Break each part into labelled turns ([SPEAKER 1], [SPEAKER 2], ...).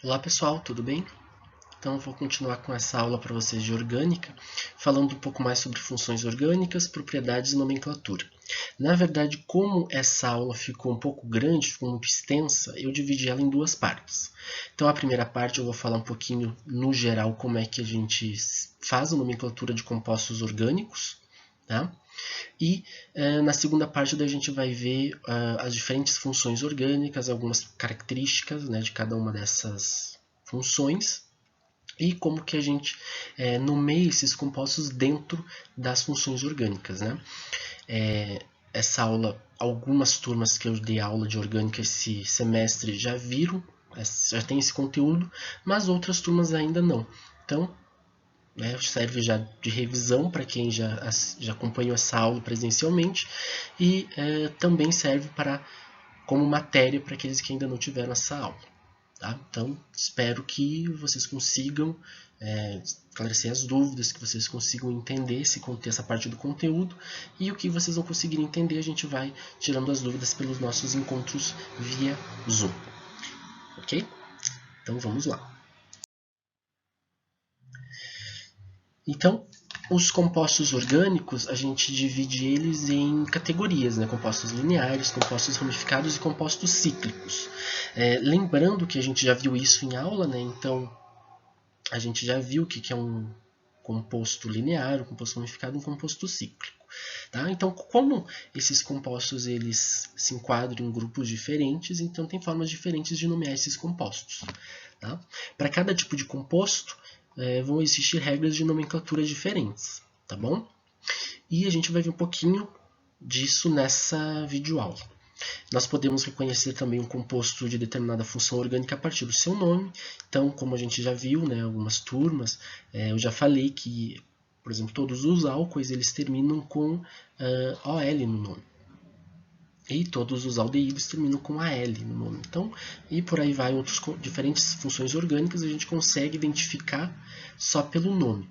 [SPEAKER 1] Olá pessoal, tudo bem? Então eu vou continuar com essa aula para vocês de orgânica, falando um pouco mais sobre funções orgânicas, propriedades e nomenclatura. Na verdade, como essa aula ficou um pouco grande, ficou muito extensa, eu dividi ela em duas partes. Então a primeira parte eu vou falar um pouquinho no geral como é que a gente faz a nomenclatura de compostos orgânicos, tá? E na segunda parte a gente vai ver as diferentes funções orgânicas, algumas características, né, de cada uma dessas funções e como que a gente nomeia esses compostos dentro das funções orgânicas, né? Essa aula, algumas turmas que eu dei aula de orgânica esse semestre já viram, já tem esse conteúdo, mas outras turmas ainda não. Então, serve já de revisão para quem já acompanhou essa aula presencialmente e também serve como matéria para aqueles que ainda não tiveram essa aula. Tá? Então, espero que vocês consigam esclarecer as dúvidas, que vocês consigam entender essa parte do conteúdo, e o que vocês não conseguirem entender, a gente vai tirando as dúvidas pelos nossos encontros via Zoom. Ok? Então, vamos lá. Então, os compostos orgânicos, a gente divide eles em categorias, né? Compostos lineares, compostos ramificados e compostos cíclicos. Lembrando que a gente já viu isso em aula, né? Então, a gente já viu o que é um composto linear, um composto ramificado e um composto cíclico. Tá? Então, como esses compostos eles se enquadram em grupos diferentes, então tem formas diferentes de nomear esses compostos. Tá? Para cada tipo de composto, vão existir regras de nomenclatura diferentes. Tá bom? E a gente vai ver um pouquinho disso nessa videoaula. Nós podemos reconhecer também um composto de determinada função orgânica a partir do seu nome. Então, como a gente já viu, né, algumas turmas, eu já falei que, por exemplo, todos os álcoois eles terminam com OL no nome. E todos os aldeídos terminam com AL no nome. Então, e por aí vai outras diferentes funções orgânicas, a gente consegue identificar só pelo nome.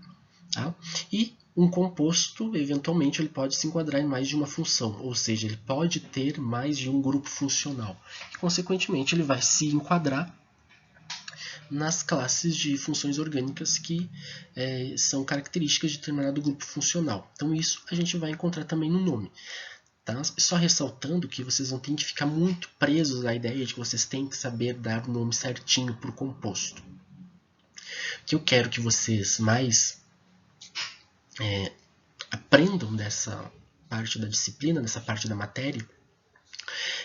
[SPEAKER 1] Tá? E um composto, eventualmente, ele pode se enquadrar em mais de uma função, ou seja, ele pode ter mais de um grupo funcional. E, consequentemente, ele vai se enquadrar nas classes de funções orgânicas que são características de determinado grupo funcional. Então, isso a gente vai encontrar também no nome. Tá? Só ressaltando que vocês não têm que ficar muito presos à ideia de que vocês têm que saber dar o nome certinho para o composto. O que eu quero que vocês mais aprendam dessa parte da disciplina, dessa parte da matéria,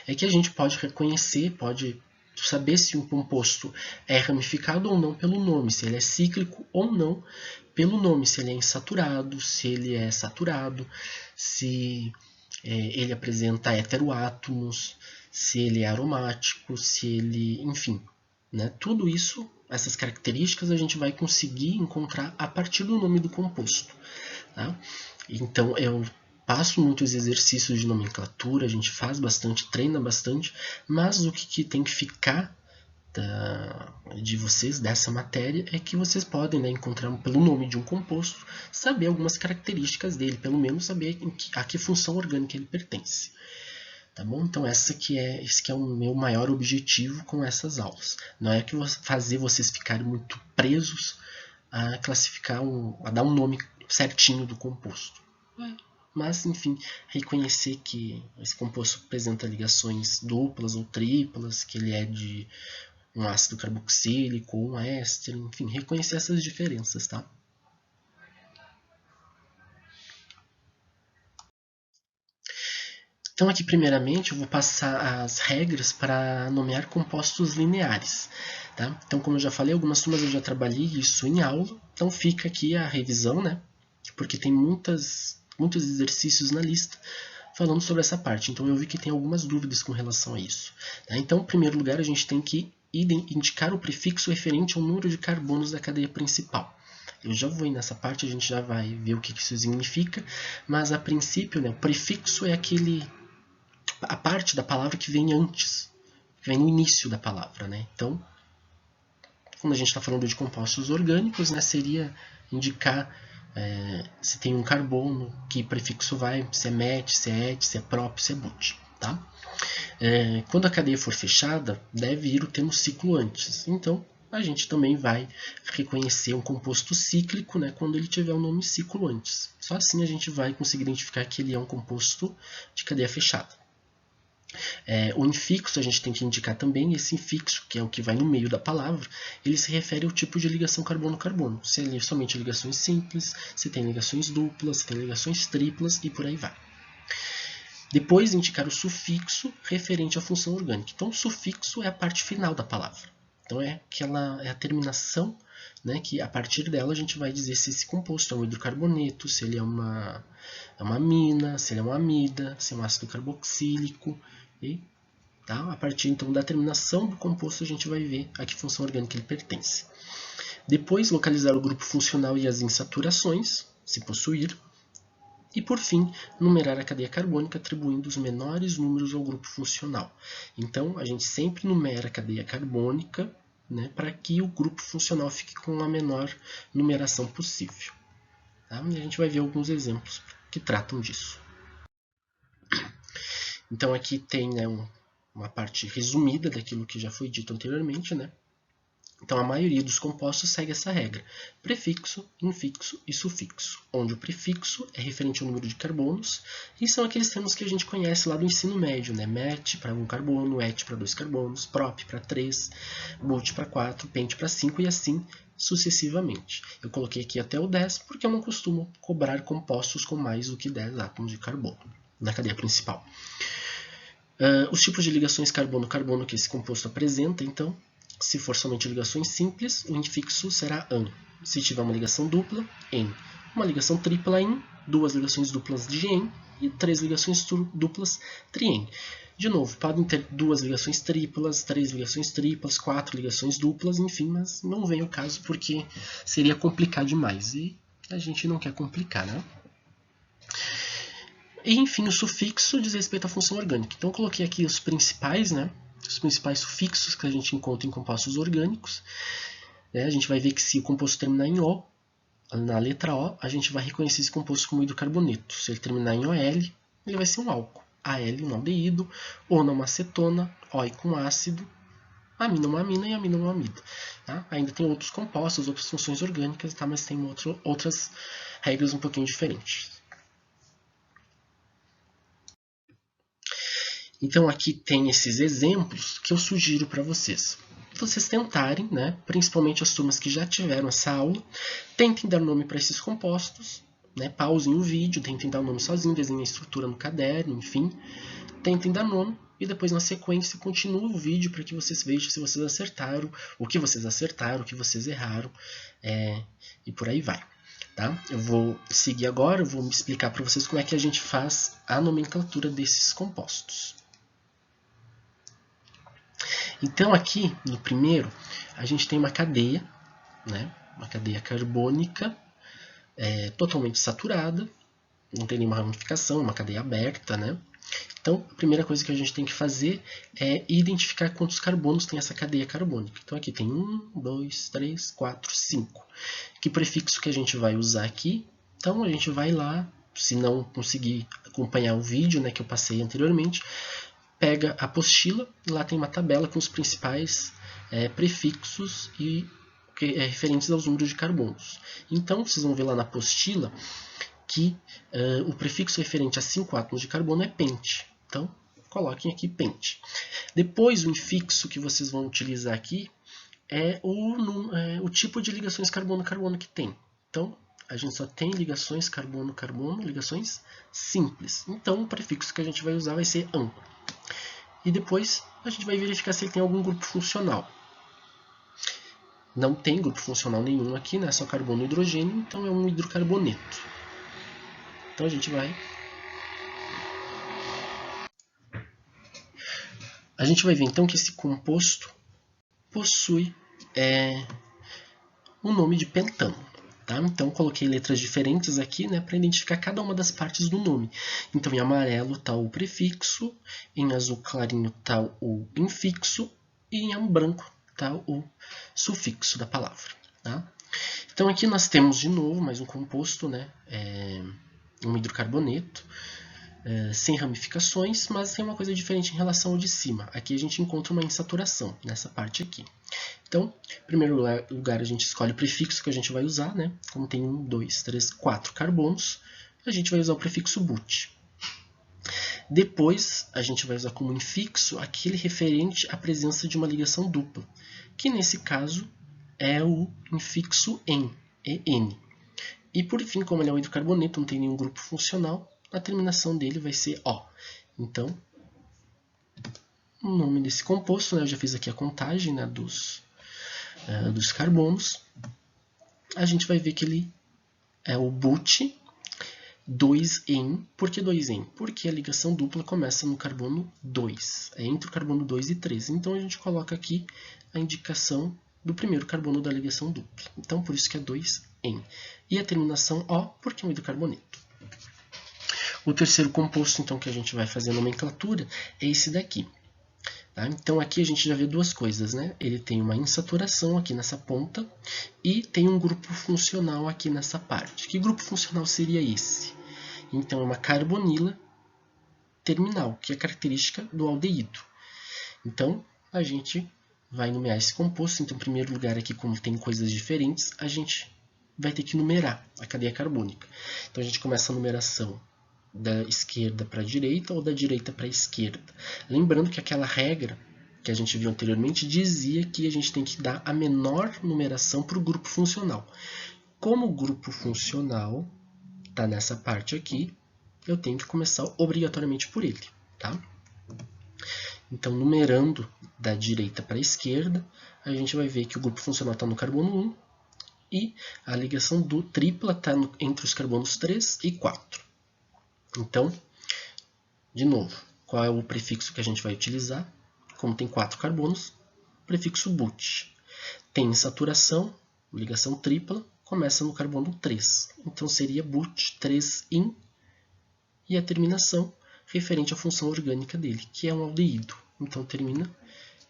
[SPEAKER 1] é que a gente pode reconhecer, pode saber se um composto é ramificado ou não pelo nome, se ele é cíclico ou não pelo nome, se ele é insaturado, se ele é saturado, se ele apresenta heteroátomos, se ele é aromático, se ele, enfim, né? Tudo isso, essas características a gente vai conseguir encontrar a partir do nome do composto. Tá? Então eu passo muitos exercícios de nomenclatura, a gente faz bastante, treina bastante, mas o que tem que ficar de vocês dessa matéria é que vocês podem, né, encontrar pelo nome de um composto, saber algumas características dele, pelo menos saber a que função orgânica ele pertence. Tá bom? Então esse que é o meu maior objetivo com essas aulas. Não é que fazer vocês ficarem muito presos a classificar, a dar um nome certinho do composto. Mas, enfim, reconhecer que esse composto apresenta ligações duplas ou triplas, que ele é de um ácido carboxílico ou um éster, enfim, reconhecer essas diferenças, tá? Então aqui primeiramente eu vou passar as regras para nomear compostos lineares. Tá? Então como eu já falei, algumas turmas eu já trabalhei isso em aula, então fica aqui a revisão, né? Porque tem muitos exercícios na lista falando sobre essa parte, então eu vi que tem algumas dúvidas com relação a isso. Tá? Então, em primeiro lugar, a gente tem que indicar o prefixo referente ao número de carbonos da cadeia principal. Eu já vou ir nessa parte, a gente já vai ver o que isso significa, mas a princípio, né, o prefixo é a parte da palavra que vem antes, que vem no início da palavra. Né? Então, quando a gente está falando de compostos orgânicos, né, seria indicar se tem um carbono, que prefixo vai, se é met, se é et, se é prop, se é but. Tá? Quando a cadeia for fechada, deve ir o termo ciclo antes. Então, a gente também vai reconhecer um composto cíclico, né, quando ele tiver o nome ciclo antes. Só assim a gente vai conseguir identificar que ele é um composto de cadeia fechada. O infixo a gente tem que indicar também, esse infixo, que é o que vai no meio da palavra, ele se refere ao tipo de ligação carbono-carbono. Se ele é somente ligações simples, se tem ligações duplas, se tem ligações triplas e por aí vai. Depois, indicar o sufixo referente à função orgânica. Então, o sufixo é a parte final da palavra. Então, é a terminação, né, que a partir dela a gente vai dizer se esse composto é um hidrocarboneto, se ele é uma amina, se ele é uma amida, se é um ácido carboxílico. E, tá? A partir então da terminação do composto a gente vai ver a que função orgânica ele pertence. Depois, localizar o grupo funcional e as insaturações, se possuir. E, por fim, numerar a cadeia carbônica atribuindo os menores números ao grupo funcional. Então, a gente sempre numera a cadeia carbônica, né, para que o grupo funcional fique com a menor numeração possível. Tá? E a gente vai ver alguns exemplos que tratam disso. Então, aqui tem, né, uma parte resumida daquilo que já foi dito anteriormente, né? Então, a maioria dos compostos segue essa regra: prefixo, infixo e sufixo, onde o prefixo é referente ao número de carbonos, e são aqueles termos que a gente conhece lá do ensino médio, né? Met para 1 carbono, et para 2 carbonos, prop para 3, but para 4, pent para 5 e assim sucessivamente. Eu coloquei aqui até o 10 porque eu não costumo cobrar compostos com mais do que 10 átomos de carbono na cadeia principal. Os tipos de ligações carbono-carbono que esse composto apresenta, então, se for somente ligações simples, o infixo será AN. Se tiver uma ligação dupla, EN. Uma ligação tripla, IN. 2 ligações duplas, DIEN. E 3 ligações duplas, TRIEN. De novo, podem ter 2 ligações triplas, 3 ligações triplas, 4 ligações duplas, enfim, mas não vem ao caso porque seria complicar demais. E a gente não quer complicar, né? E, enfim, o sufixo diz respeito à função orgânica. Então, eu coloquei aqui os principais, né? Os principais sufixos que a gente encontra em compostos orgânicos. A gente vai ver que se o composto terminar em O, na letra O, a gente vai reconhecer esse composto como hidrocarboneto. Se ele terminar em OL, ele vai ser um álcool. AL, um aldeído, ONA, uma acetona, OI com ácido, amina, uma amina e amina, uma amida. Tá? Ainda tem outros compostos, outras funções orgânicas, tá? Mas tem outras regras um pouquinho diferentes. Então, aqui tem esses exemplos que eu sugiro para vocês. Vocês tentarem, né, principalmente as turmas que já tiveram essa aula, tentem dar nome para esses compostos, né, pausem o vídeo, tentem dar o nome sozinho, desenhem a estrutura no caderno, enfim. Tentem dar nome e depois, na sequência, continue o vídeo para que vocês vejam se vocês acertaram, o que vocês erraram, e por aí vai. Tá? Eu vou seguir agora, eu vou me explicar para vocês como é que a gente faz a nomenclatura desses compostos. Então, aqui no primeiro, a gente tem uma cadeia, né? Uma cadeia carbônica totalmente saturada, não tem nenhuma ramificação, uma cadeia aberta, né? Então, a primeira coisa que a gente tem que fazer é identificar quantos carbonos tem essa cadeia carbônica. Então, aqui tem 1, 2, 3, 4, 5. Que prefixo que a gente vai usar aqui? Então, a gente vai lá, se não conseguir acompanhar o vídeo, né, que eu passei anteriormente, pega a apostila, lá tem uma tabela com os principais prefixos e referentes aos números de carbonos. Então, vocês vão ver lá na apostila que o prefixo referente a 5 átomos de carbono é pent. Então, coloquem aqui pent. Depois, o infixo que vocês vão utilizar aqui é o tipo de ligações carbono-carbono que tem. Então, a gente só tem ligações carbono-carbono, ligações simples. Então, o prefixo que a gente vai usar vai ser AN. E depois a gente vai verificar se ele tem algum grupo funcional. Não tem grupo funcional nenhum aqui, né? Só carbono e hidrogênio, então é um hidrocarboneto. Então a gente vai ver então que esse composto possui o nome de pentano. Tá? Então coloquei letras diferentes aqui, né, para identificar cada uma das partes do nome. Então em amarelo está o prefixo, em azul clarinho está o infixo e em branco está o sufixo da palavra. Tá? Então aqui nós temos de novo mais um composto, né, um hidrocarboneto. sem ramificações, mas tem uma coisa diferente em relação ao de cima. Aqui a gente encontra uma insaturação, nessa parte aqui. Então, em primeiro lugar, a gente escolhe o prefixo que a gente vai usar, né? Como tem 1, 2, 3, 4 carbonos, a gente vai usar o prefixo but. Depois, a gente vai usar como infixo aquele referente à presença de uma ligação dupla, que nesse caso é o infixo en, en. E por fim, como ele é um hidrocarboneto, não tem nenhum grupo funcional, a terminação dele vai ser O. Então, o nome desse composto, né, eu já fiz aqui a contagem, né, dos carbonos, a gente vai ver que ele é o but 2-en. Por que 2-en? Porque a ligação dupla começa no carbono 2, é entre o carbono 2 e 3. Então a gente coloca aqui a indicação do primeiro carbono da ligação dupla. Então por isso que é 2-en. E a terminação O, porque é um hidrocarboneto. O terceiro composto então que a gente vai fazer a nomenclatura é esse daqui. Tá? Então aqui a gente já vê duas coisas, né? Ele tem uma insaturação aqui nessa ponta e tem um grupo funcional aqui nessa parte. Que grupo funcional seria esse? Então é uma carbonila terminal, que é característica do aldeído. Então a gente vai numerar esse composto. Então, em primeiro lugar aqui, como tem coisas diferentes, a gente vai ter que numerar a cadeia carbônica. Então a gente começa a numeração da esquerda para a direita ou da direita para a esquerda. Lembrando que aquela regra que a gente viu anteriormente dizia que a gente tem que dar a menor numeração para o grupo funcional. Como o grupo funcional está nessa parte aqui, eu tenho que começar obrigatoriamente por ele. Tá? Então, numerando da direita para a esquerda, a gente vai ver que o grupo funcional está no carbono 1 e a ligação do tripla está entre os carbonos 3 e 4. Então, de novo, qual é o prefixo que a gente vai utilizar? Como tem 4 carbonos, prefixo but. Tem saturação, ligação tripla, começa no carbono 3. Então seria but 3-in e a terminação referente à função orgânica dele, que é um aldeído. Então termina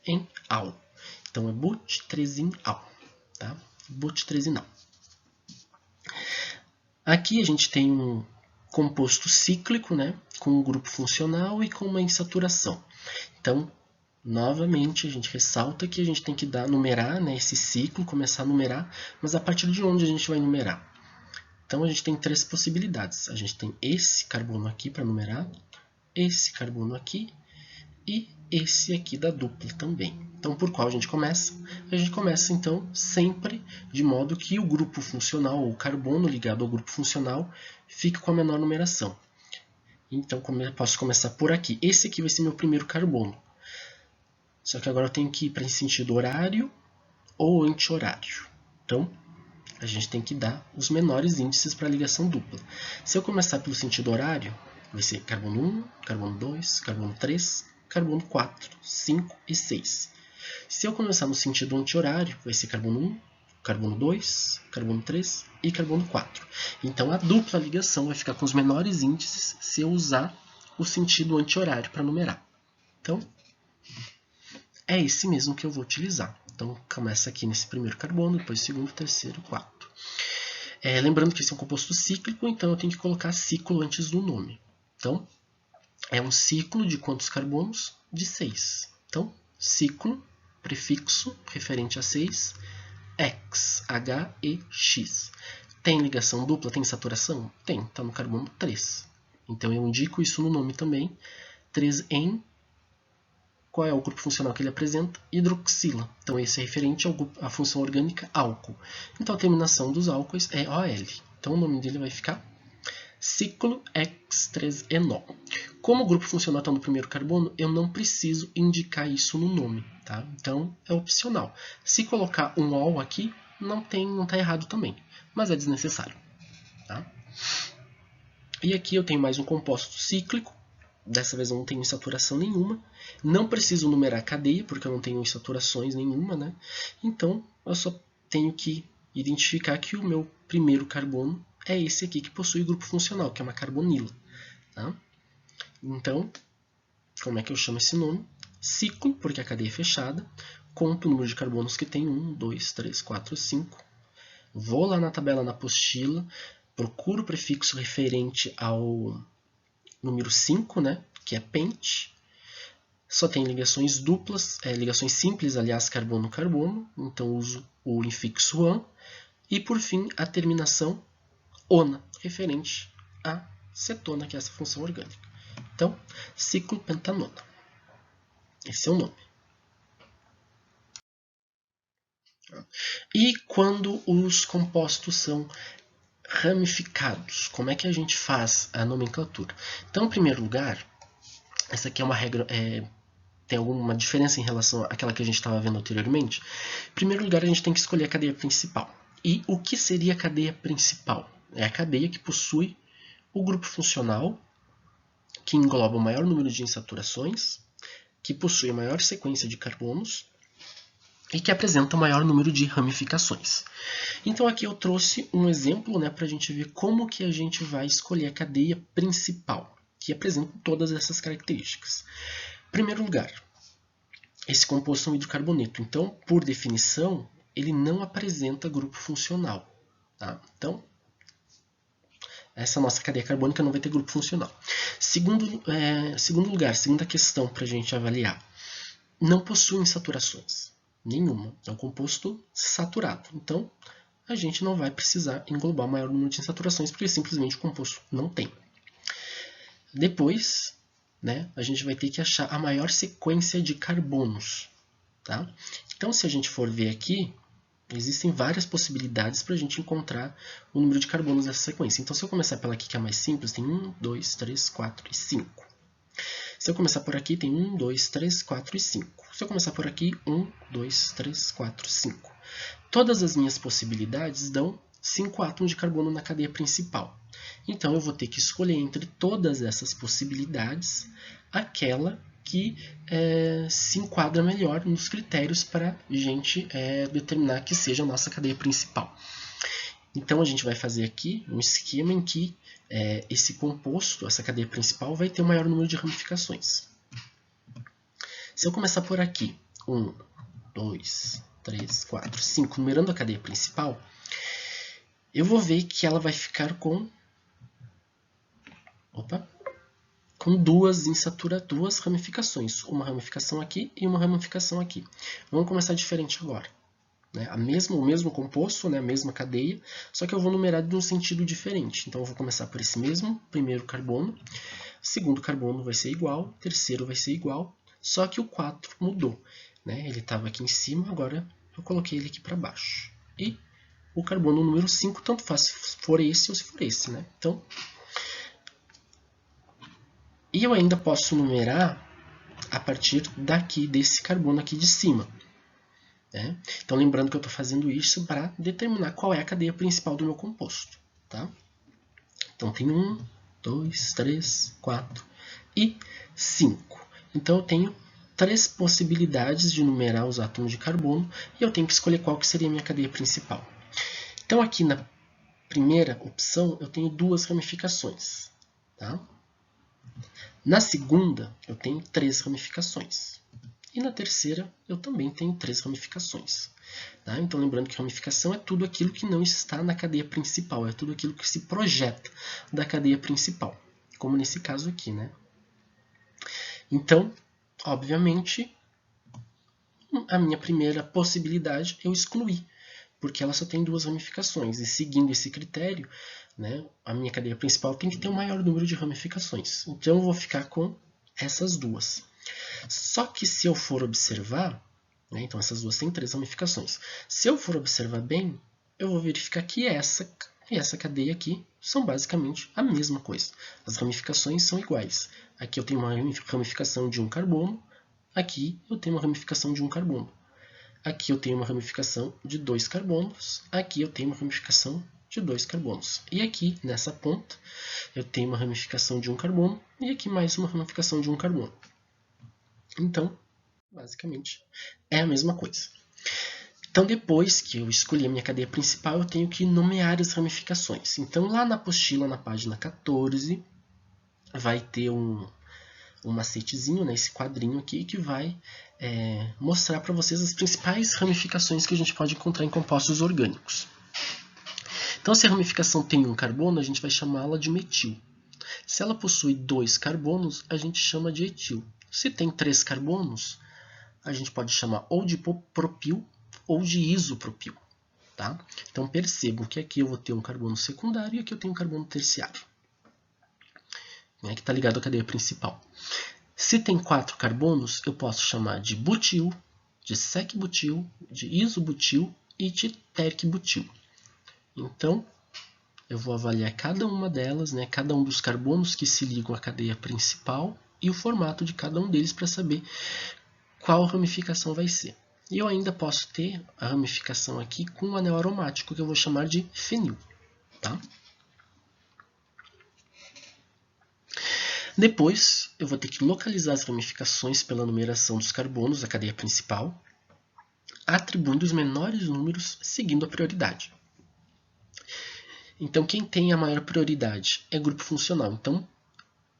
[SPEAKER 1] em al. Então é but 3-in-al. Tá? But 3-in-al. Aqui a gente tem um composto cíclico, né, com um grupo funcional e com uma insaturação. Então, novamente, a gente ressalta que a gente tem que numerar, né, esse ciclo, começar a numerar, mas a partir de onde a gente vai numerar? Então, a gente tem 3 possibilidades. A gente tem esse carbono aqui para numerar, esse carbono aqui e esse aqui da dupla também. Então, por qual a gente começa? A gente começa, então, sempre de modo que o grupo funcional, ou o carbono ligado ao grupo funcional, fique com a menor numeração. Então, eu posso começar por aqui. Esse aqui vai ser meu primeiro carbono. Só que agora eu tenho que ir para em sentido horário ou anti-horário. Então, a gente tem que dar os menores índices para a ligação dupla. Se eu começar pelo sentido horário, vai ser carbono 1, carbono 2, carbono 3, carbono 4, 5 e 6. Se eu começar no sentido anti-horário, vai ser carbono 1, carbono 2, carbono 3 e carbono 4. Então a dupla ligação vai ficar com os menores índices se eu usar o sentido anti-horário para numerar. Então, é esse mesmo que eu vou utilizar. Então começa aqui nesse primeiro carbono, depois segundo, terceiro, quarto. Lembrando que esse é um composto cíclico, então eu tenho que colocar ciclo antes do nome. Então, é um ciclo de quantos carbonos? De 6. Então, ciclo, prefixo, referente a 6, X, H e X. Tem ligação dupla? Tem saturação? Tem, está no carbono 3. Então, eu indico isso no nome também. 3-en, qual é o grupo funcional que ele apresenta? Hidroxila. Então, esse é referente à função orgânica álcool. Então, a terminação dos álcoois é OL. Então, o nome dele vai ficar ciclo X3-enol. Como o grupo funcional está no primeiro carbono, eu não preciso indicar isso no nome. Tá? Então, é opcional. Se colocar um ol aqui, não está errado também, mas é desnecessário. Tá? E aqui eu tenho mais um composto cíclico. Dessa vez eu não tenho insaturação nenhuma. Não preciso numerar a cadeia, porque eu não tenho insaturações nenhuma. Né? Então, eu só tenho que identificar que o meu primeiro carbono é esse aqui que possui grupo funcional, que é uma carbonila. Tá? Então, como é que eu chamo esse nome? Ciclo, porque a cadeia é fechada. Conto o número de carbonos que tem, 1, 2, 3, 4, 5. Vou lá na tabela, na apostila, procuro o prefixo referente número 5, né, que é pente. Só tem ligações duplas, ligações simples, aliás, carbono-carbono, então uso o infixo -an. E, por fim, a terminação ona, referente à cetona, que é essa função orgânica. Então, ciclopentanona. Esse é o nome. E quando os compostos são ramificados, como é que a gente faz a nomenclatura? Então, em primeiro lugar, essa aqui é uma regra, tem alguma diferença em relação àquela que a gente estava vendo anteriormente. Em primeiro lugar, a gente tem que escolher a cadeia principal. E o que seria a cadeia principal? É a cadeia que possui o grupo funcional, que engloba o maior número de insaturações, que possui a maior sequência de carbonos e que apresenta o maior número de ramificações. Então aqui eu trouxe um exemplo, né, para a gente ver como que a gente vai escolher a cadeia principal, que apresenta todas essas características. Em primeiro lugar, esse composto é um hidrocarboneto, então, por definição, ele não apresenta grupo funcional. Tá? Então, essa nossa cadeia carbônica não vai ter grupo funcional. Segundo lugar, segunda questão para a gente avaliar, não possui insaturações. Nenhuma. É um composto saturado. Então, a gente não vai precisar englobar o maior número de insaturações, porque simplesmente o composto não tem. Depois, né, a gente vai ter que achar a maior sequência de carbonos. Tá? Então, se a gente for ver aqui, existem várias possibilidades para a gente encontrar o número de carbonos dessa sequência. Então, se eu começar pela aqui, que é a mais simples, tem 1, 2, 3, 4 e 5. Se eu começar por aqui, tem 1, 2, 3, 4 e 5. Se eu começar por aqui, 1, 2, 3, 4, 5. Todas as minhas possibilidades dão 5 átomos de carbono na cadeia principal. Então, eu vou ter que escolher entre todas essas possibilidades aquela que se enquadra melhor nos critérios para a gente determinar que seja a nossa cadeia principal. Então, a gente vai fazer aqui um esquema em que esse composto, essa cadeia principal, vai ter o maior número de ramificações. Se eu começar por aqui, 1, 2, 3, 4, 5, numerando a cadeia principal, eu vou ver que ela vai ficar com duas ramificações. Uma ramificação aqui e uma ramificação aqui. Vamos começar diferente agora. Né? O mesmo composto, né? A mesma cadeia, só que eu vou numerar de um sentido diferente. Então eu vou começar por esse mesmo primeiro carbono, segundo carbono vai ser igual, terceiro vai ser igual, só que o 4 mudou. Né? Ele estava aqui em cima, agora eu coloquei ele aqui para baixo. E o carbono número 5, tanto faz se for esse ou se for esse. Né? Então, e eu ainda posso numerar a partir daqui, desse carbono aqui de cima. Né? Então, lembrando que eu estou fazendo isso para determinar qual é a cadeia principal do meu composto. Tá? Então, tem 1, 2, 3, 4 e 5. Então, eu tenho 3 possibilidades de numerar os átomos de carbono e eu tenho que escolher qual que seria a minha cadeia principal. Então, aqui na primeira opção, eu tenho 2 ramificações. Tá? Na segunda, eu tenho 3 ramificações. E na terceira, eu também tenho 3 ramificações. Tá? Então, lembrando que ramificação é tudo aquilo que não está na cadeia principal, é tudo aquilo que se projeta da cadeia principal, como nesse caso aqui. Né? Então, obviamente, a minha primeira possibilidade eu excluí, porque ela só tem 2 ramificações. E seguindo esse critério, né, a minha cadeia principal tem que ter o maior número de ramificações. Então, eu vou ficar com essas 2. Só que se eu for observar, né, então essas 2 têm 3 ramificações. Se eu for observar bem, eu vou verificar que essa e essa cadeia aqui são basicamente a mesma coisa. As ramificações são iguais. Aqui eu tenho uma ramificação de um carbono, aqui eu tenho uma ramificação de um carbono. Aqui eu tenho uma ramificação de 2 carbonos, aqui eu tenho uma ramificação de 2 carbonos. E aqui, nessa ponta, eu tenho uma ramificação de um carbono e aqui mais uma ramificação de um carbono. Então, basicamente, é a mesma coisa. Então, depois que eu escolhi a minha cadeia principal, eu tenho que nomear as ramificações. Então, lá na apostila, na página 14, vai ter um macetezinho, né, esse quadrinho aqui, que vai mostrar para vocês as principais ramificações que a gente pode encontrar em compostos orgânicos. Então, se a ramificação tem um carbono, a gente vai chamá-la de metil. Se ela possui 2 carbonos, a gente chama de etil. Se tem 3 carbonos, a gente pode chamar ou de propil ou de isopropil. Tá? Então percebam que aqui eu vou ter um carbono secundário e aqui eu tenho um carbono terciário, né, que está ligado à cadeia principal. Se tem 4 carbonos, eu posso chamar de butil, de sec-butil, de isobutil e de terc-butil. Então, eu vou avaliar cada uma delas, né, cada um dos carbonos que se ligam à cadeia principal e o formato de cada um deles para saber qual ramificação vai ser. E eu ainda posso ter a ramificação aqui com um anel aromático, que eu vou chamar de fenil. Tá? Depois, eu vou ter que localizar as ramificações pela numeração dos carbonos da cadeia principal, atribuindo os menores números seguindo a prioridade. Então, quem tem a maior prioridade é grupo funcional. Então,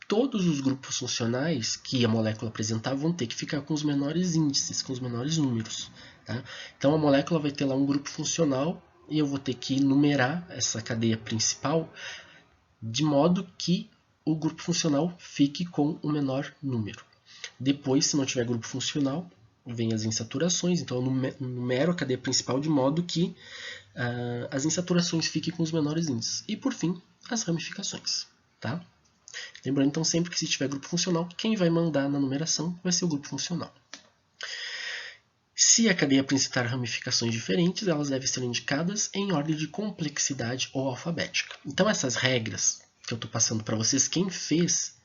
[SPEAKER 1] todos os grupos funcionais que a molécula apresentar vão ter que ficar com os menores índices, com os menores números. Tá? Então, a molécula vai ter lá um grupo funcional e eu vou ter que numerar essa cadeia principal de modo que o grupo funcional fique com o menor número. Depois, se não tiver grupo funcional, vem as insaturações. Então, eu numero a cadeia principal de modo que as insaturações fiquem com os menores índices. E, por fim, as ramificações. Tá? Lembrando, então, sempre que se tiver grupo funcional, quem vai mandar na numeração vai ser o grupo funcional. Se a cadeia apresentar ramificações diferentes, elas devem ser indicadas em ordem de complexidade ou alfabética. Então, essas regras que eu estou passando para vocês, quem fez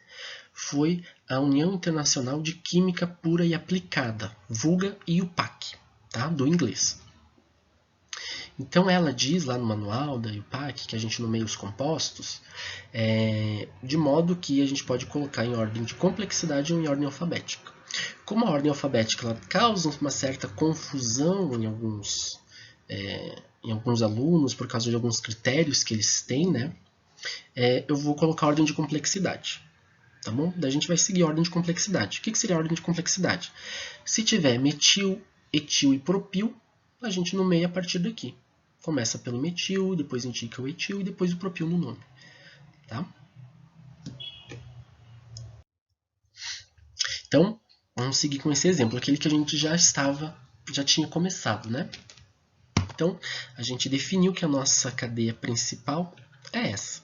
[SPEAKER 1] foi a União Internacional de Química Pura e Aplicada, vulga IUPAC, tá? Do inglês. Então ela diz lá no manual da IUPAC que a gente nomeia os compostos de modo que a gente pode colocar em ordem de complexidade ou em ordem alfabética. Como a ordem alfabética ela causa uma certa confusão em alguns alunos por causa de alguns critérios que eles têm, né? Eu vou colocar a ordem de complexidade. Tá bom? Daí a gente vai seguir a ordem de complexidade. O que seria a ordem de complexidade? Se tiver metil, etil e propil, a gente nomeia a partir daqui. Começa pelo metil, depois indica o etil e depois o propil no nome. Tá? Então, vamos seguir com esse exemplo, aquele que a gente já tinha começado, né? Então, a gente definiu que a nossa cadeia principal é essa,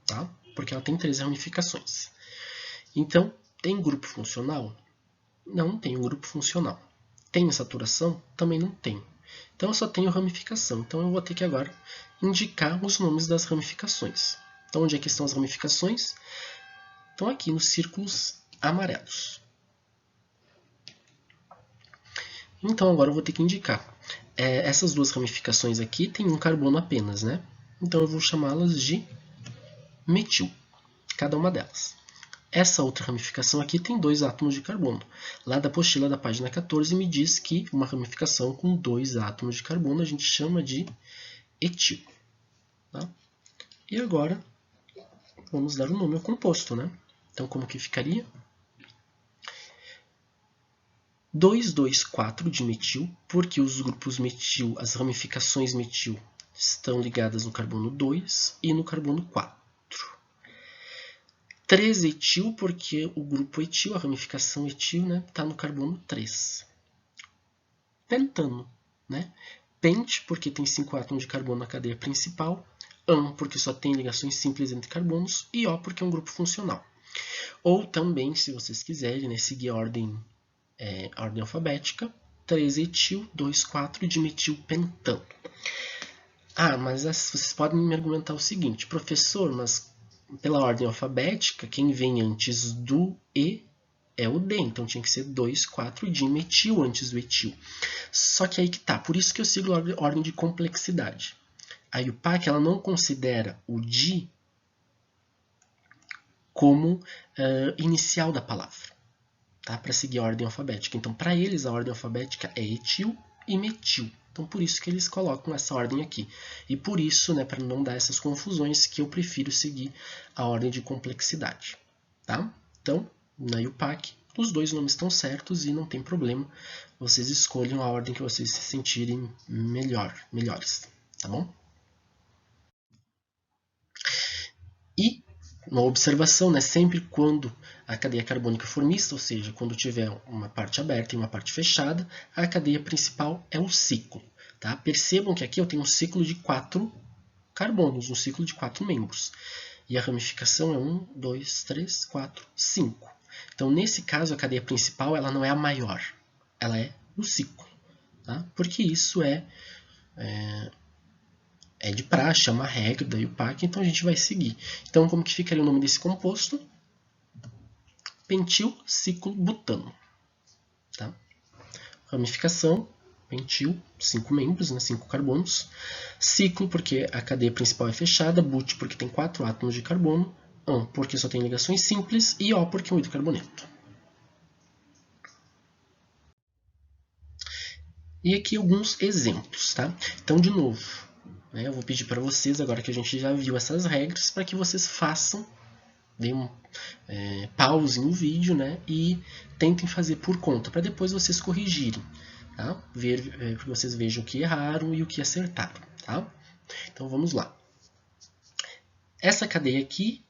[SPEAKER 1] tá? Porque ela tem 3 ramificações. Então, tem grupo funcional? Não tem um grupo funcional. Tem saturação? Também não tem. Então, eu só tenho ramificação. Então, eu vou ter que agora indicar os nomes das ramificações. Então, onde é que estão as ramificações? Estão aqui nos círculos amarelos. Então, agora eu vou ter que indicar. Essas 2 ramificações aqui têm um carbono apenas, né? Então, eu vou chamá-las de metil, cada uma delas. Essa outra ramificação aqui tem 2 átomos de carbono. Lá da apostila da página 14 me diz que uma ramificação com 2 átomos de carbono a gente chama de etil. Tá? E agora vamos dar o nome ao composto, né? Então como que ficaria? 2,2,4 de metil, porque os grupos metil, as ramificações metil, estão ligadas no carbono 2 e no carbono 4. 3-etil, porque o grupo etil, a ramificação etil, né, está no carbono 3. Pentano, né? Pent, porque tem 5 átomos de carbono na cadeia principal. An, porque só tem ligações simples entre carbonos. E O, porque é um grupo funcional. Ou também, se vocês quiserem, né, seguir a ordem alfabética, 3-etil, 2,4 dimetilpentano. Mas vocês podem me argumentar o seguinte, professor, mas pela ordem alfabética, quem vem antes do E é o D, então tinha que ser 2,4-dimetil antes do etil. Só que aí que tá, por isso que eu sigo a ordem de complexidade. A IUPAC ela não considera o di como inicial da palavra, tá? Para seguir a ordem alfabética. Então, para eles, a ordem alfabética é etil e metil. Então, por isso que eles colocam essa ordem aqui. E por isso, né, para não dar essas confusões, que eu prefiro seguir a ordem de complexidade. Tá? Então, na IUPAC, os 2 nomes estão certos e não tem problema. Vocês escolham a ordem que vocês se sentirem melhores. Tá bom? E uma observação, né? Sempre quando a cadeia carbônica for mista, ou seja, quando tiver uma parte aberta e uma parte fechada, a cadeia principal é o ciclo. Tá? Percebam que aqui eu tenho um ciclo de 4 carbonos, um ciclo de 4 membros. E a ramificação é 1, 2, 3, 4, 5. Então, nesse caso, a cadeia principal ela não é a maior, ela é o ciclo. Tá? Porque isso é de praxe, é uma regra da IUPAC, então a gente vai seguir. Então, como que ficaria o nome desse composto? Pentil-ciclobutano. Tá? Ramificação, pentil, 5 membros, né, 5 carbonos. Ciclo, porque a cadeia principal é fechada. But, porque tem 4 átomos de carbono. An, porque só tem ligações simples. E O, porque é um hidrocarboneto. E aqui alguns exemplos. Tá? Então, de novo, né, eu vou pedir para vocês, agora que a gente já viu essas regras, para que vocês façam, deem pause no vídeo, né, e tentem fazer por conta, para depois vocês corrigirem. Tá? Para que vocês vejam o que erraram e o que acertaram. Tá? Então vamos lá. Essa cadeia aqui,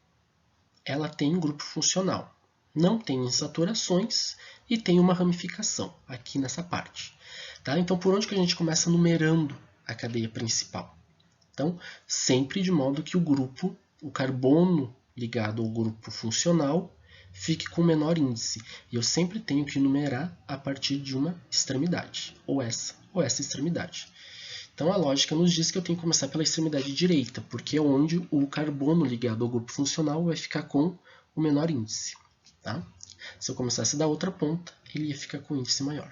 [SPEAKER 1] ela tem um grupo funcional. Não tem insaturações e tem uma ramificação aqui nessa parte. Tá? Então por onde que a gente começa numerando a cadeia principal? Então, sempre de modo que o carbono ligado ao grupo funcional, fique com menor índice. E eu sempre tenho que numerar a partir de uma extremidade, ou essa extremidade. Então a lógica nos diz que eu tenho que começar pela extremidade direita, porque é onde o carbono ligado ao grupo funcional vai ficar com o menor índice. Tá? Se eu começasse da outra ponta, ele ia ficar com índice maior.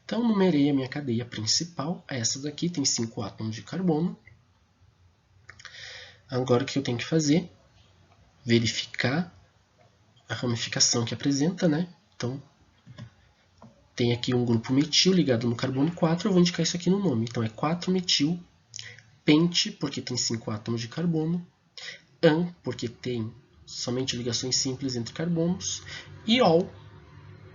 [SPEAKER 1] Então numerei a minha cadeia principal, essa daqui tem 5 átomos de carbono. Agora o que eu tenho que fazer? Verificar a ramificação que apresenta, né? Então, tem aqui um grupo metil ligado no carbono 4, eu vou indicar isso aqui no nome. Então, é 4-metil, pente, porque tem 5 átomos de carbono, an, porque tem somente ligações simples entre carbonos, e ol,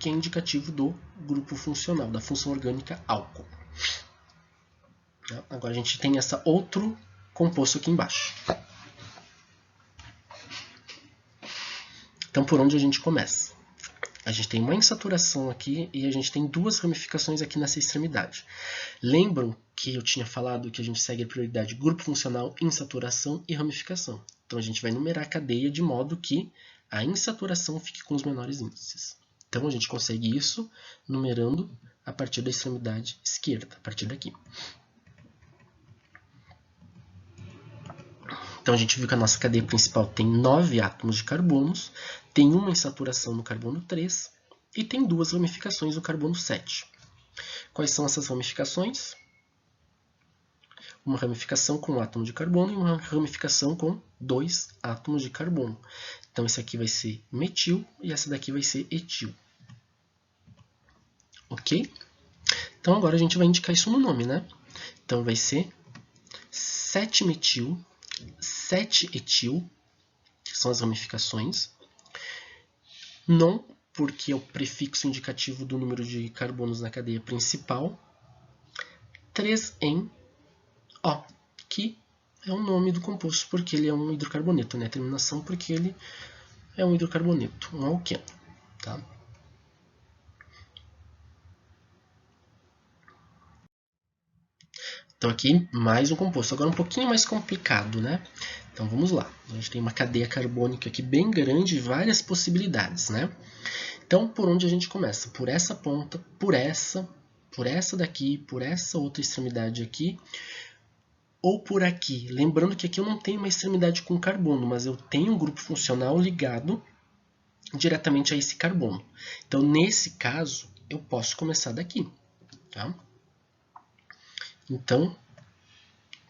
[SPEAKER 1] que é indicativo do grupo funcional, da função orgânica álcool. Agora a gente tem esse outro composto aqui embaixo. Então, por onde a gente começa? A gente tem uma insaturação aqui e a gente tem 2 ramificações aqui nessa extremidade. Lembram que eu tinha falado que a gente segue a prioridade grupo funcional, insaturação e ramificação. Então, a gente vai numerar a cadeia de modo que a insaturação fique com os menores índices. Então, a gente consegue isso numerando a partir da extremidade esquerda, a partir daqui. Então, a gente viu que a nossa cadeia principal tem 9 átomos de carbonos, tem uma insaturação no carbono 3 e tem 2 ramificações no carbono 7. Quais são essas ramificações? Uma ramificação com um átomo de carbono e uma ramificação com 2 átomos de carbono. Então, esse aqui vai ser metil e essa daqui vai ser etil. Ok? Então, agora a gente vai indicar isso no nome, né? Então, vai ser 7-metil, 7-etil, que são as ramificações. Non, porque é o prefixo indicativo do número de carbonos na cadeia principal. 3-en, O, que é o nome do composto porque ele é um hidrocarboneto, né? A terminação porque ele é um hidrocarboneto, um alqueno. Tá? Então aqui mais um composto, agora um pouquinho mais complicado, né? Então vamos lá, a gente tem uma cadeia carbônica aqui bem grande, várias possibilidades, né? Então por onde a gente começa? Por essa ponta, por essa daqui, por essa outra extremidade aqui, ou por aqui. Lembrando que aqui eu não tenho uma extremidade com carbono, mas eu tenho um grupo funcional ligado diretamente a esse carbono. Então nesse caso eu posso começar daqui, tá? Então,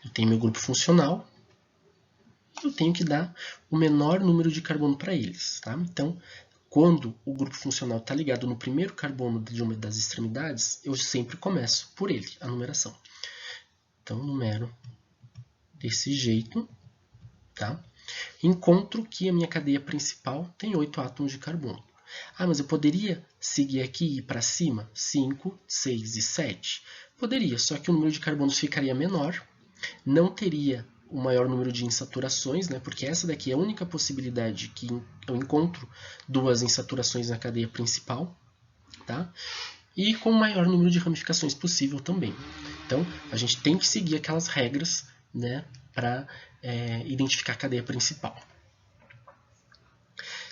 [SPEAKER 1] eu tenho meu grupo funcional, eu tenho que dar o menor número de carbono para eles. Tá? Então, quando o grupo funcional está ligado no primeiro carbono de uma das extremidades, eu sempre começo por ele, a numeração. Então, numero desse jeito. Tá? Encontro que a minha cadeia principal tem 8 átomos de carbono. Ah, mas eu poderia seguir aqui e ir para cima? 5, 6 e 7? Poderia, só que o número de carbonos ficaria menor, não teria o maior número de insaturações, né, porque essa daqui é a única possibilidade que eu encontro duas insaturações na cadeia principal, tá? E com o maior número de ramificações possível também. Então, a gente tem que seguir aquelas regras, né, para identificar a cadeia principal.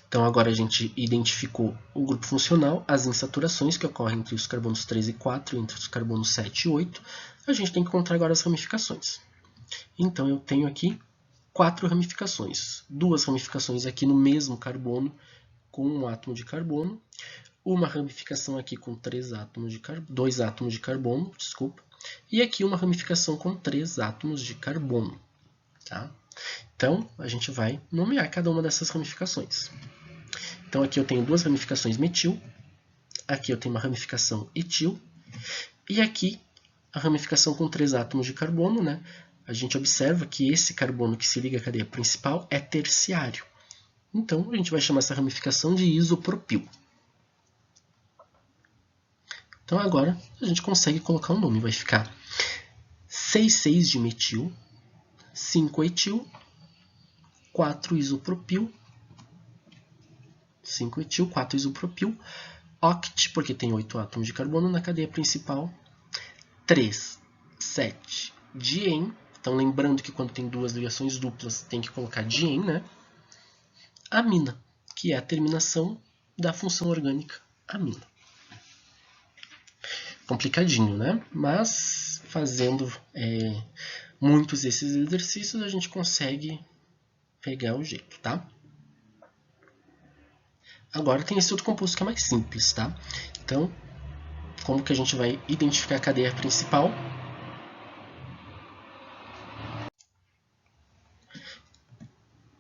[SPEAKER 1] Então, agora a gente identificou o grupo funcional, as insaturações que ocorrem entre os carbonos 3 e 4 e entre os carbonos 7 e 8. A gente tem que encontrar agora as ramificações. Então, eu tenho aqui 4 ramificações. 2 ramificações aqui no mesmo carbono, com um átomo de carbono. Uma ramificação aqui com 2 átomos de carbono, desculpa. E aqui uma ramificação com 3 átomos de carbono. Tá? Então, a gente vai nomear cada uma dessas ramificações. Então, aqui eu tenho 2 ramificações metil, aqui eu tenho uma ramificação etil, e aqui a ramificação com 3 átomos de carbono, né? A gente observa que esse carbono que se liga à cadeia principal é terciário. Então, a gente vai chamar essa ramificação de isopropil. Então, agora a gente consegue colocar um nome. Vai ficar 6,6 de metil, 5 etil, 4 isopropil, 5 etil, 4 isopropil, oct, porque tem 8 átomos de carbono na cadeia principal, 3, 7, dien. Então, lembrando que quando tem 2 ligações duplas, tem que colocar dien, né? Amina, que é a terminação da função orgânica amina. Complicadinho, né? Mas, fazendo muitos desses exercícios, a gente consegue pegar o jeito, tá? Agora tem esse outro composto que é mais simples, tá? Então, como que a gente vai identificar a cadeia principal?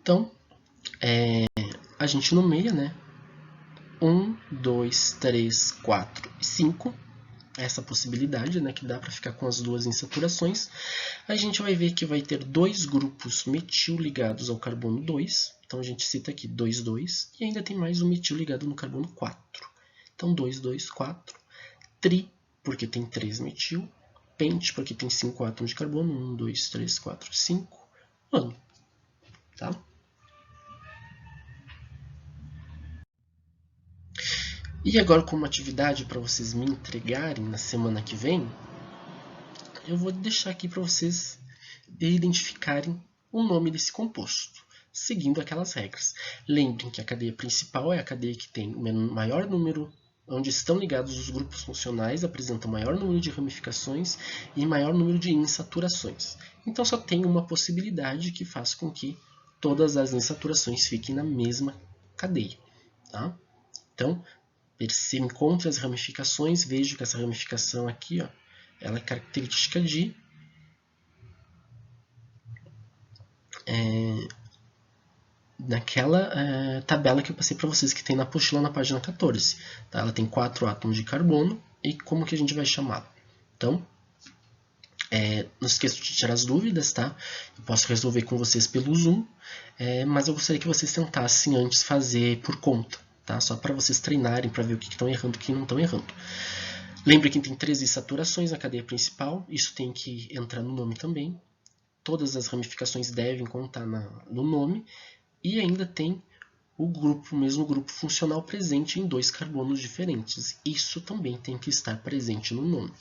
[SPEAKER 1] Então, a gente nomeia, né? 1, 2, 3, 4 e 5. Essa possibilidade, né, que dá para ficar com as 2 insaturações. A gente vai ver que vai ter 2 grupos metil ligados ao carbono 2. Então, a gente cita aqui 2, 2. E ainda tem mais um metil ligado no carbono 4. Então, 2, 2, 4. Tri, porque tem 3 metil. Pent, porque tem 5 átomos de carbono. 1, 2, 3, 4, 5. Ano. Tá? E agora, como atividade para vocês me entregarem na semana que vem, eu vou deixar aqui para vocês identificarem o nome desse composto, seguindo aquelas regras. Lembrem que a cadeia principal é a cadeia que tem o maior número, onde estão ligados os grupos funcionais, apresentam maior número de ramificações e maior número de insaturações. Então, só tem uma possibilidade que faz com que todas as insaturações fiquem na mesma cadeia. Tá? Então, encontre as ramificações, veja que essa ramificação aqui, ó, ela é característica de naquela tabela que eu passei para vocês, que tem na apostila na página 14. Tá? Ela tem 4 átomos de carbono, e como que a gente vai chamá-la? Então, não esqueça de tirar as dúvidas, tá? Eu posso resolver com vocês pelo Zoom, mas eu gostaria que vocês tentassem antes fazer por conta, tá? Só para vocês treinarem, para ver o que estão errando e o que não estão errando. Lembre que tem 13 saturações na cadeia principal, isso tem que entrar no nome também. Todas as ramificações devem contar no nome. E ainda tem o mesmo grupo funcional presente em 2 carbonos diferentes. Isso também tem que estar presente no nome.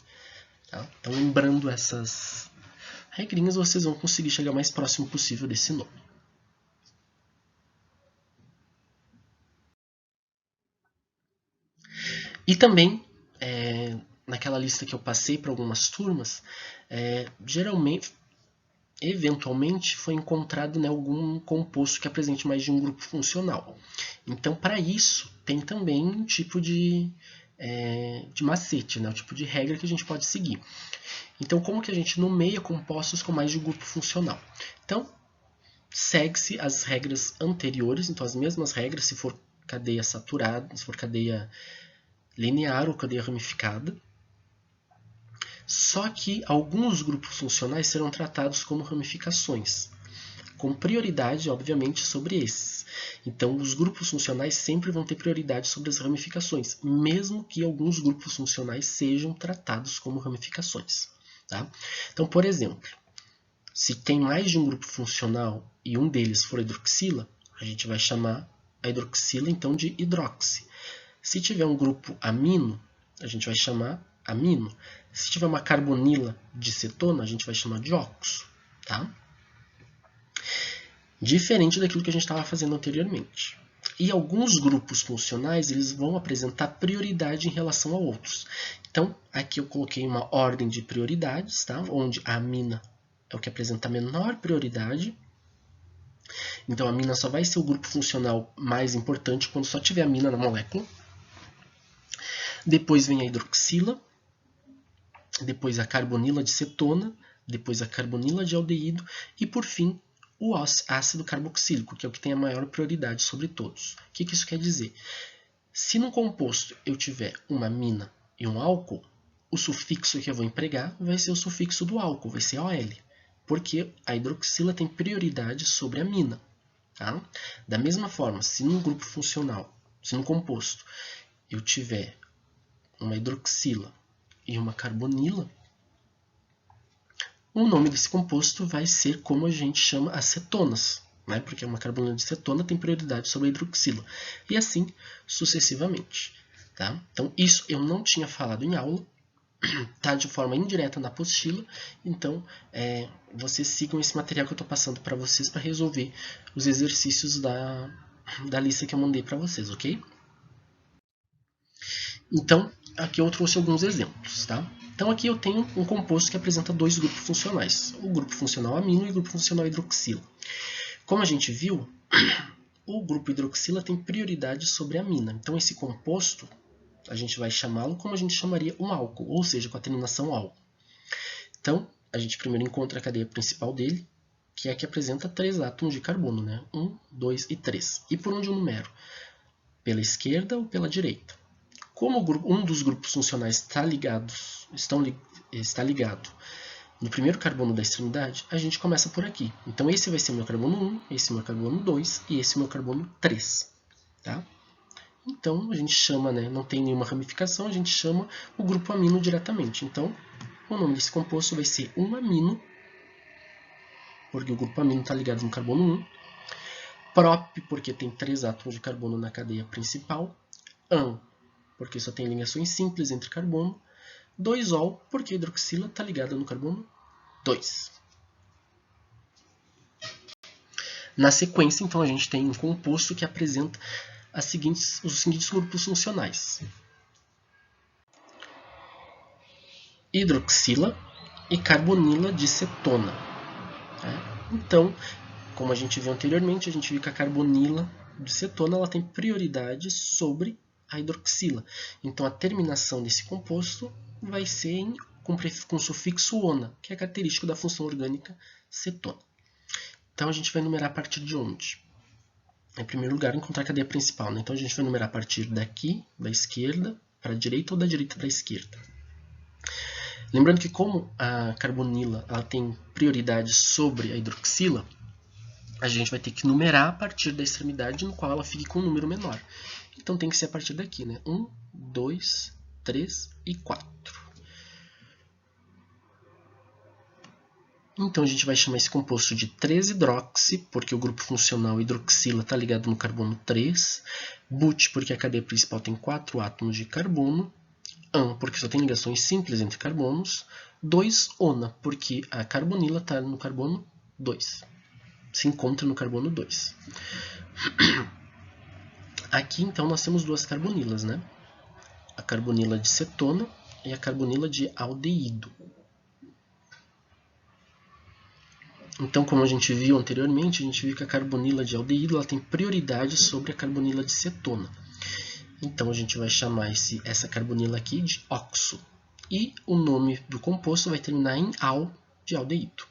[SPEAKER 1] Tá? Então, lembrando essas regrinhas, vocês vão conseguir chegar o mais próximo possível desse nome. E também, naquela lista que eu passei para algumas turmas, geralmente, eventualmente, foi encontrado, né, algum composto que apresente mais de um grupo funcional. Então, para isso, tem também um tipo de macete, né, um tipo de regra que a gente pode seguir. Então, como que a gente nomeia compostos com mais de um grupo funcional? Então, segue-se as regras anteriores, então as mesmas regras se for cadeia saturada, se for cadeia linear ou cadeia ramificada. Só que alguns grupos funcionais serão tratados como ramificações, com prioridade, obviamente, sobre esses. Então, os grupos funcionais sempre vão ter prioridade sobre as ramificações, mesmo que alguns grupos funcionais sejam tratados como ramificações. Tá? Então, por exemplo, Se tem mais de um grupo funcional e um deles for hidroxila, a gente vai chamar a hidroxila então de hidroxi. Se tiver um grupo amino, a gente vai chamar amino. Se tiver uma carbonila de cetona, a gente vai chamar de oxo. Tá? Diferente daquilo que a gente estava fazendo anteriormente. E alguns grupos funcionais eles vão apresentar prioridade em relação a outros. Então, aqui eu coloquei uma ordem de prioridades, tá? Onde a amina é o que apresenta a menor prioridade. Então, a amina só vai ser o grupo funcional mais importante quando só tiver amina na molécula. Depois vem a hidroxila, depois a carbonila de cetona, depois a carbonila de aldeído e, por fim, o ácido carboxílico, que é o que tem a maior prioridade sobre todos. O que isso quer dizer? Se no composto eu tiver uma amina e um álcool, o sufixo que eu vou empregar vai ser o sufixo do álcool, vai ser OL, porque a hidroxila tem prioridade sobre a amina. Tá? Da mesma forma, se num grupo funcional, se no composto eu tiver uma hidroxila e uma carbonila, o nome desse composto vai ser como a gente chama as cetonas, né? Porque uma carbonila de cetona tem prioridade sobre a hidroxila. E assim sucessivamente. Tá? Então, isso eu não tinha falado em aula, tá de forma indireta na apostila. Então, vocês sigam esse material que eu estou passando para vocês para resolver os exercícios da lista que eu mandei para vocês, ok? Então, aqui eu trouxe alguns exemplos, tá? Então aqui eu tenho um composto que apresenta dois grupos funcionais, o grupo funcional amino e o grupo funcional hidroxila. Como a gente viu, o grupo hidroxila tem prioridade sobre a amina. Então esse composto, a gente vai chamá-lo como a gente chamaria um álcool, ou seja, com a terminação al. Então, a gente primeiro encontra a cadeia principal dele, que é a que apresenta 3 átomos de carbono, né? 1, 2 e 3. E por onde eu numero? Pela esquerda ou pela direita? Como um dos grupos funcionais está ligado no primeiro carbono da extremidade, a gente começa por aqui. Então esse vai ser o meu carbono 1, esse é o meu carbono 2 e esse é o meu carbono 3. Tá? Então a gente chama, né, não tem nenhuma ramificação, a gente chama o grupo amino diretamente. Então o nome desse composto vai ser 1-amino, porque o grupo amino está ligado no carbono 1. Prop, porque tem 3 átomos de carbono na cadeia principal. An, porque só tem ligações simples entre carbono. 2-ol, porque a hidroxila está ligada no carbono 2. Na sequência, então, a gente tem um composto que apresenta os seguintes grupos funcionais: hidroxila e carbonila de cetona. Então, como a gente viu anteriormente, a gente viu que a carbonila de cetona ela tem prioridade sobre a hidroxila. Então, a terminação desse composto vai ser com sufixo ona, que é característico da função orgânica cetona. Então, a gente vai numerar a partir de onde? Em primeiro lugar, encontrar a cadeia principal. Né? Então, a gente vai numerar a partir daqui, da esquerda para a direita ou da direita para a esquerda. Lembrando que como a carbonila ela tem prioridade sobre a hidroxila, a gente vai ter que numerar a partir da extremidade no qual ela fique com um número menor. Então tem que ser a partir daqui, né? 1, 2, 3 e 4. Então a gente vai chamar esse composto de 3-hidroxi, porque o grupo funcional hidroxila está ligado no carbono 3. But, porque a cadeia principal tem 4 átomos de carbono. An, porque só tem ligações simples entre carbonos. 2-ona, porque a carbonila está no carbono 2. Se encontra no carbono 2. Aqui, então, nós temos duas carbonilas, né? A carbonila de cetona e a carbonila de aldeído. Então, como a gente viu anteriormente, a gente viu que a carbonila de aldeído ela tem prioridade sobre a carbonila de cetona. Então, a gente vai chamar essa carbonila aqui de oxo. E o nome do composto vai terminar em al de aldeído.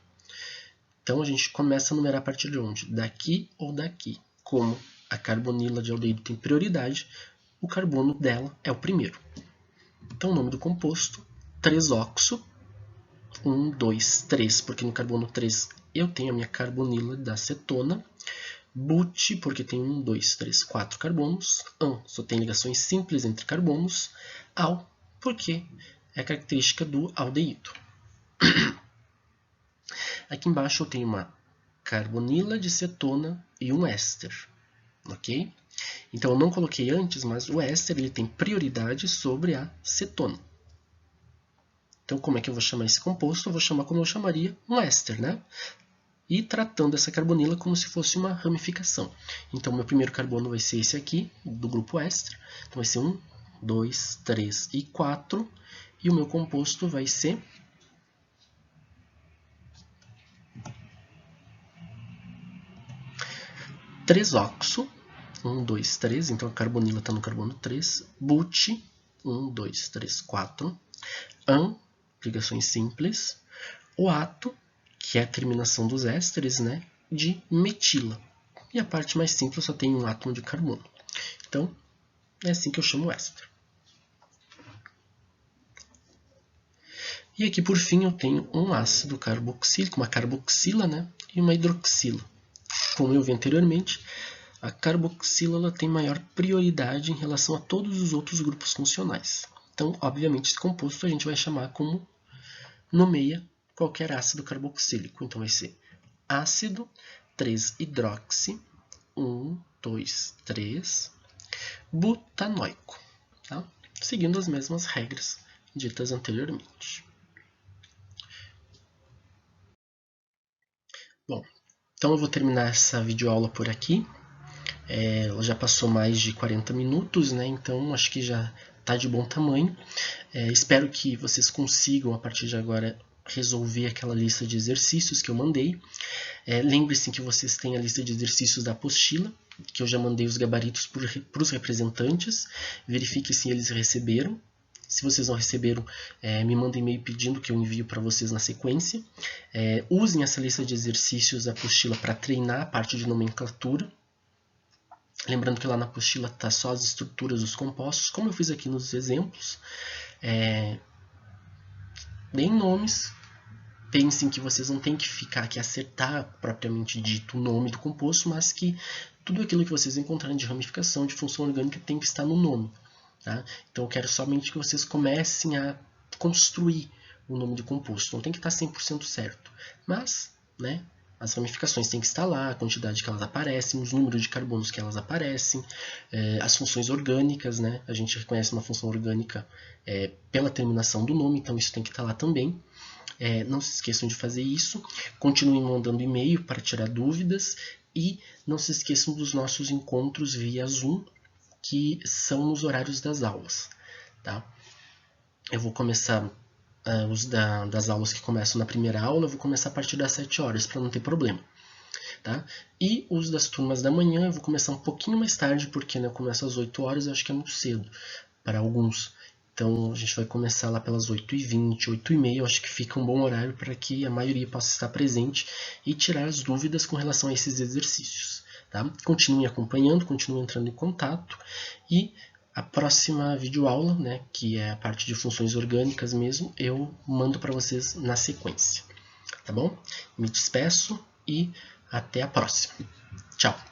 [SPEAKER 1] Então, a gente começa a numerar a partir de onde? Daqui ou daqui. Como a carbonila de aldeído tem prioridade, o carbono dela é o primeiro. Então, o nome do composto, 3-oxo, 1, 2, 3, porque no carbono 3 eu tenho a minha carbonila da cetona. But, porque tem 1, 2, 3, 4 carbonos. An, só tem ligações simples entre carbonos. Al, porque é característica do aldeído. Aqui embaixo eu tenho uma carbonila de cetona e um éster, ok? Então eu não coloquei antes, mas o éster ele tem prioridade sobre a cetona. Então como é que eu vou chamar esse composto? Eu vou chamar como eu chamaria um éster, né? E tratando essa carbonila como se fosse uma ramificação. Então meu primeiro carbono vai ser esse aqui, do grupo éster. Então vai ser 1, 2, 3 e 4. E o meu composto vai ser 3-oxo, 1, 2, 3, então a carbonila está no carbono 3, but, 1, 2, 3, 4, ligações simples, o ato, que é a terminação dos ésteres, né, de metila. E a parte mais simples só tem um átomo de carbono. Então, é assim que eu chamo o éster. E aqui, por fim, eu tenho um ácido carboxílico, uma carboxila, né, e uma hidroxila. Como eu vi anteriormente, a carboxila ela tem maior prioridade em relação a todos os outros grupos funcionais. Então, obviamente, esse composto a gente vai chamar como nomeia qualquer ácido carboxílico. Então, vai ser ácido 3-hidroxi, 1, 2, 3, butanoico, tá? Seguindo as mesmas regras ditas anteriormente. Bom, então eu vou terminar essa videoaula por aqui. Ela já passou mais de 40 minutos, né? Então acho que já está de bom tamanho. Espero que vocês consigam, a partir de agora, resolver aquela lista de exercícios que eu mandei. Lembre-se que vocês têm a lista de exercícios da apostila, que eu já mandei os gabaritos para os representantes. Verifique se eles receberam. Se vocês não receberam, me mandem e-mail pedindo que eu envio para vocês na sequência. Usem essa lista de exercícios da apostila para treinar a parte de nomenclatura. Lembrando que lá na apostila está só as estruturas dos compostos, como eu fiz aqui nos exemplos. Deem nomes. Pensem que vocês não têm que ficar aqui acertar propriamente dito o nome do composto, mas que tudo aquilo que vocês encontrarem de ramificação, de função orgânica, tem que estar no nome. Tá? Então eu quero somente que vocês comecem a construir o nome do composto. Não tem que estar 100% certo, mas, né, as ramificações têm que estar lá, a quantidade que elas aparecem, os números de carbonos que elas aparecem, as funções orgânicas, né? A gente reconhece uma função orgânica pela terminação do nome, então isso tem que estar lá também. Não se esqueçam de fazer isso, continuem mandando e-mail para tirar dúvidas e não se esqueçam dos nossos encontros via Zoom, que são nos horários das aulas. Tá? Eu vou começar os das aulas que começam na primeira aula, eu vou começar a partir das 7 horas, para não ter problema. Tá? E os das turmas da manhã eu vou começar um pouquinho mais tarde, porque eu começo às 8 horas, eu acho que é muito cedo para alguns. Então a gente vai começar lá pelas 8h20, 8h30, eu acho que fica um bom horário para que a maioria possa estar presente e tirar as dúvidas com relação a esses exercícios. Tá? Continuem acompanhando, continuem entrando em contato e a próxima videoaula, né, que é a parte de funções orgânicas mesmo, eu mando para vocês na sequência. Tá bom? Me despeço e até a próxima. Tchau!